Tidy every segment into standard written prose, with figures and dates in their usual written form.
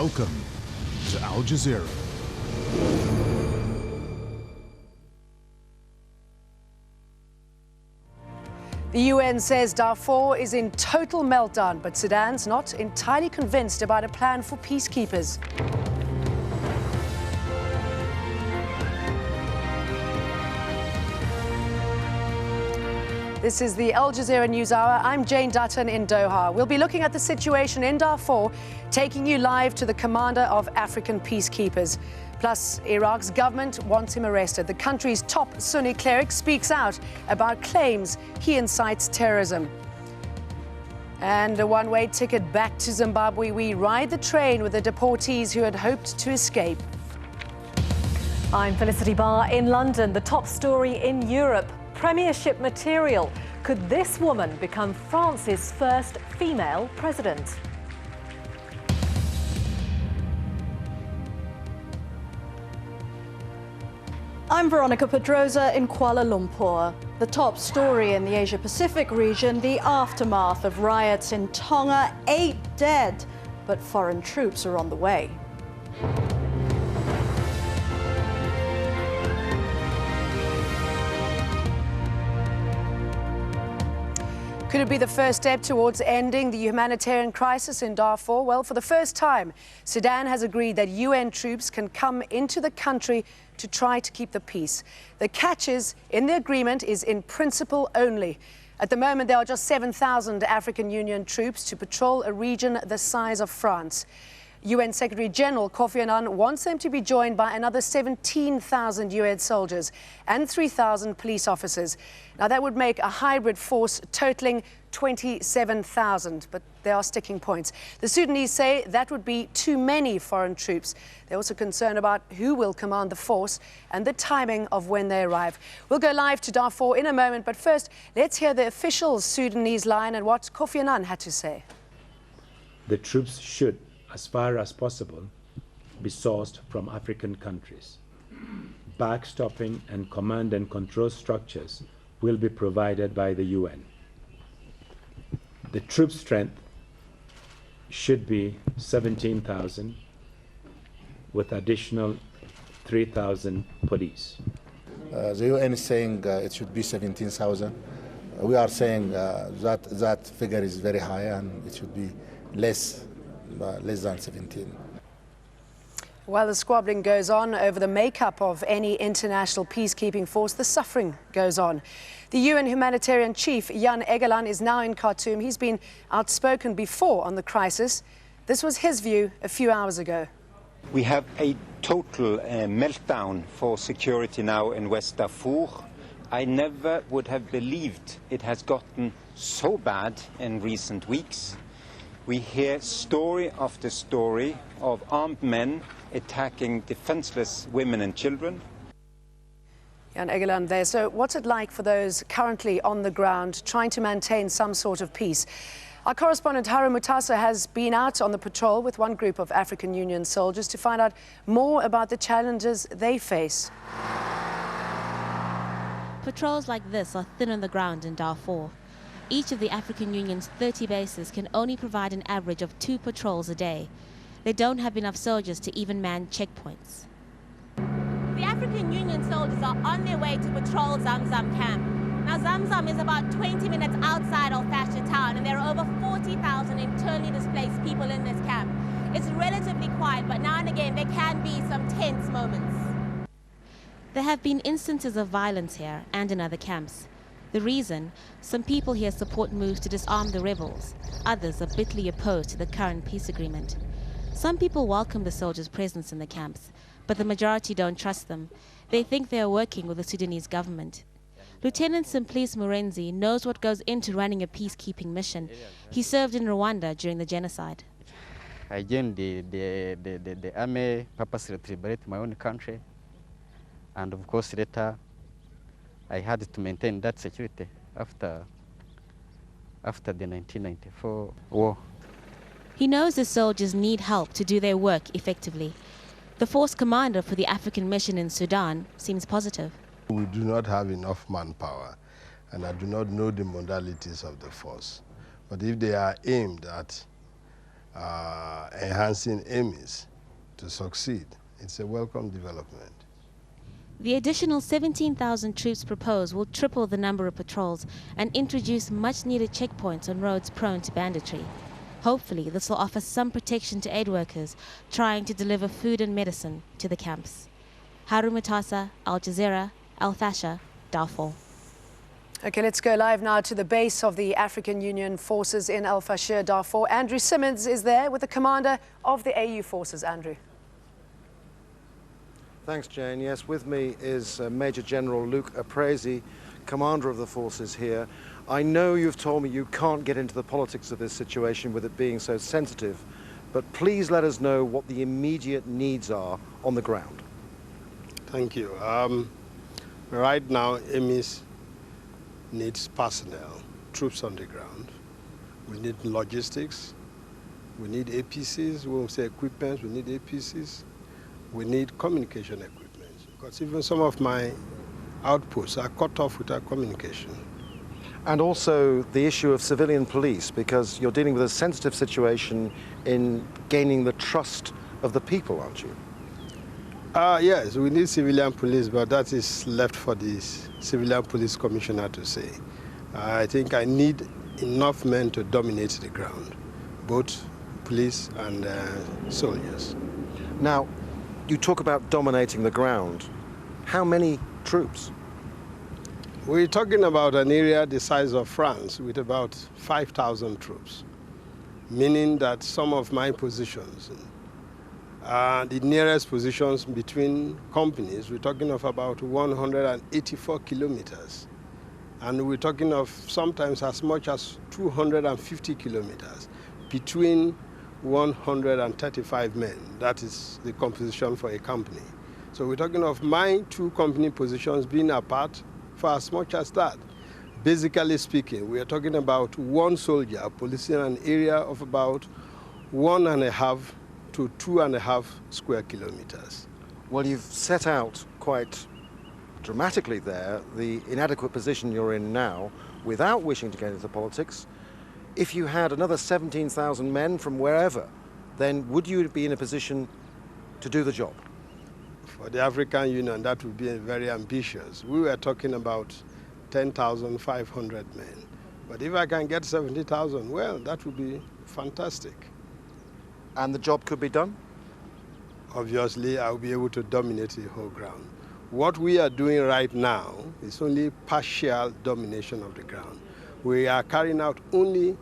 Welcome to Al Jazeera. The UN says Darfur is in total meltdown, but Sudan's not entirely convinced about a plan for peacekeepers. This is the Al Jazeera News Hour. I'm Jane Dutton in Doha. We'll be looking at the situation in Darfur, taking you live to the commander of African peacekeepers. Plus, Iraq's government wants him arrested. The country's top Sunni cleric speaks out about claims he incites terrorism. And a one-way ticket back to Zimbabwe. We ride the train with the deportees who had hoped to escape. I'm Felicity Barr in London. The top story in Europe. Premiership material. Could this woman become France's first female president? I'm Veronica Pedrosa in Kuala Lumpur. The top story in the Asia-Pacific region, the aftermath of riots in Tonga, 8 dead, but foreign troops are on the way. Could it be the first step towards ending the humanitarian crisis in Darfur? Well, for the first time, Sudan has agreed that UN troops can come into the country to try to keep the peace. The catches in the agreement is in principle only. At the moment, there are just 7,000 African Union troops to patrol a region the size of France. UN Secretary General Kofi Annan wants them to be joined by another 17,000 UN soldiers and 3,000 police officers. Now, that would make a hybrid force totaling 27,000, but there are sticking points. The Sudanese say that would be too many foreign troops. They're also concerned about who will command the force and the timing of when they arrive. We'll go live to Darfur in a moment, but first, let's hear the official Sudanese line and what Kofi Annan had to say. The troops should, as far as possible, be sourced from African countries. Backstopping and command and control structures will be provided by the UN. The troop strength should be 17,000 with additional 3,000 police. The UN is saying it should be 17,000. We are saying that figure is very high and it should be less than 17. While the squabbling goes on over the makeup of any international peacekeeping force, the suffering goes on. The UN humanitarian chief, Jan Egeland, is now in Khartoum. He's been outspoken before on the crisis. This was his view a few hours ago. We have a total meltdown for security now in West Darfur. I never would have believed it has gotten so bad in recent weeks. We hear story after story of armed men attacking defenseless women and children. Jan Egeland there. So what's it like for those currently on the ground trying to maintain some sort of peace? Our correspondent Haru Mutasa has been out on the patrol with one group of African Union soldiers to find out more about the challenges they face. Patrols like this are thin on the ground in Darfur. Each of the African Union's 30 bases can only provide an average of 2 patrols a day. They don't have enough soldiers to even man checkpoints. The African Union soldiers are on their way to patrol Zamzam camp. Now, Zamzam is about 20 minutes outside Al-Fasher town, and there are over 40,000 internally displaced people in this camp. It's relatively quiet, but now and again there can be some tense moments. There have been instances of violence here and in other camps. The reason? Some people here support moves to disarm the rebels. Others are bitterly opposed to the current peace agreement. Some people welcome the soldiers' presence in the camps, but the majority don't trust them. They think they are working with the Sudanese government. Lieutenant Simplice Murenzi knows what goes into running a peacekeeping mission. He served in Rwanda during the genocide. I joined the army purposely to liberate my own country, and of course later I had to maintain that security after the 1994 war. He knows the soldiers need help to do their work effectively. The force commander for the African mission in Sudan seems positive. We do not have enough manpower, and I do not know the modalities of the force. But if they are aimed at enhancing AMIS to succeed. It's a welcome development. The additional 17,000 troops proposed will triple the number of patrols and introduce much-needed checkpoints on roads prone to banditry. Hopefully, this will offer some protection to aid workers trying to deliver food and medicine to the camps. Haru Mutasa, Al-Jazeera, Al-Fasher, Darfur. Okay, let's go live now to the base of the African Union forces in Al-Fasher, Darfur. Andrew Simmons is there with the commander of the AU forces. Andrew. Thanks, Jane. Yes, with me is Major General Luke Aprezi, commander of the forces here. I know you've told me you can't get into the politics of this situation with it being so sensitive, but please let us know what the immediate needs are on the ground. Thank you. Right now, AMIS needs personnel, troops on the ground. We need logistics. We need APCs. We won't say equipment. We need APCs. We need communication equipment, because even some of my outposts are cut off without communication. And also the issue of civilian police, because you're dealing with a sensitive situation in gaining the trust of the people, aren't you? Yes, we need civilian police, but that is left for the civilian police commissioner to say. I think I need enough men to dominate the ground, both police and soldiers. Now, you talk about dominating the ground. How many troops? We're talking about an area the size of France with about 5,000 troops, meaning that some of my positions, the nearest positions between companies, we're talking of about 184 kilometers. And we're talking of sometimes as much as 250 kilometers between 135 men. That is the composition for a company. So we're talking of my two company positions being apart for as much as that. Basically speaking, we are talking about one soldier policing an area of about 1.5 to 2.5 square kilometers. Well, you've set out quite dramatically there the inadequate position you're in now without wishing to get into politics. If you had another 17,000 men from wherever, then would you be in a position to do the job? For the African Union, that would be very ambitious. We were talking about 10,500 men. But if I can get 70,000, well, that would be fantastic. And the job could be done? Obviously, I'll be able to dominate the whole ground. What we are doing right now is only partial domination of the ground. We are carrying out only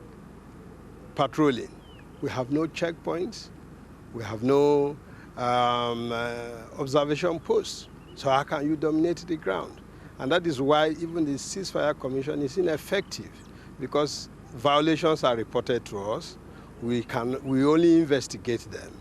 patrolling. We have no checkpoints. We have no observation posts. So how can you dominate the ground? And that is why even the ceasefire commission is ineffective, because violations are reported to us. We only investigate them.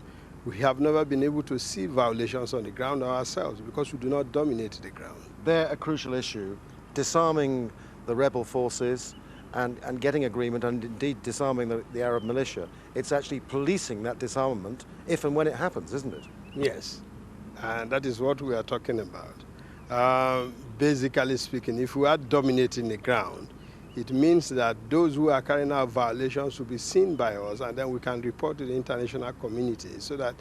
We have never been able to see violations on the ground ourselves because we do not dominate the ground. They're a crucial issue, disarming the rebel forces and getting agreement, and indeed disarming the Arab militia. It's actually policing that disarmament if and when it happens, isn't it? Yes, and that is what we are talking about. Basically speaking, if we are dominating the ground, it means that those who are carrying out violations will be seen by us, and then we can report to the international community so that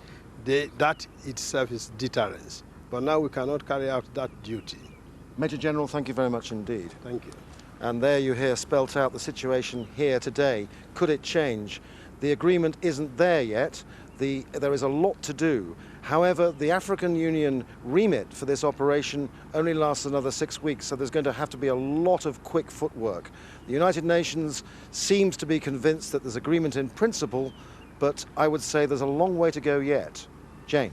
that itself is deterrence. But now we cannot carry out that duty. Major General, thank you very much indeed. Thank you. And there you hear spelt out the situation here today. Could it change? The agreement isn't there yet. There is a lot to do. However, the African Union remit for this operation only lasts another 6 weeks, so there's going to have to be a lot of quick footwork. The United Nations seems to be convinced that there's agreement in principle, but I would say there's a long way to go yet. Jane.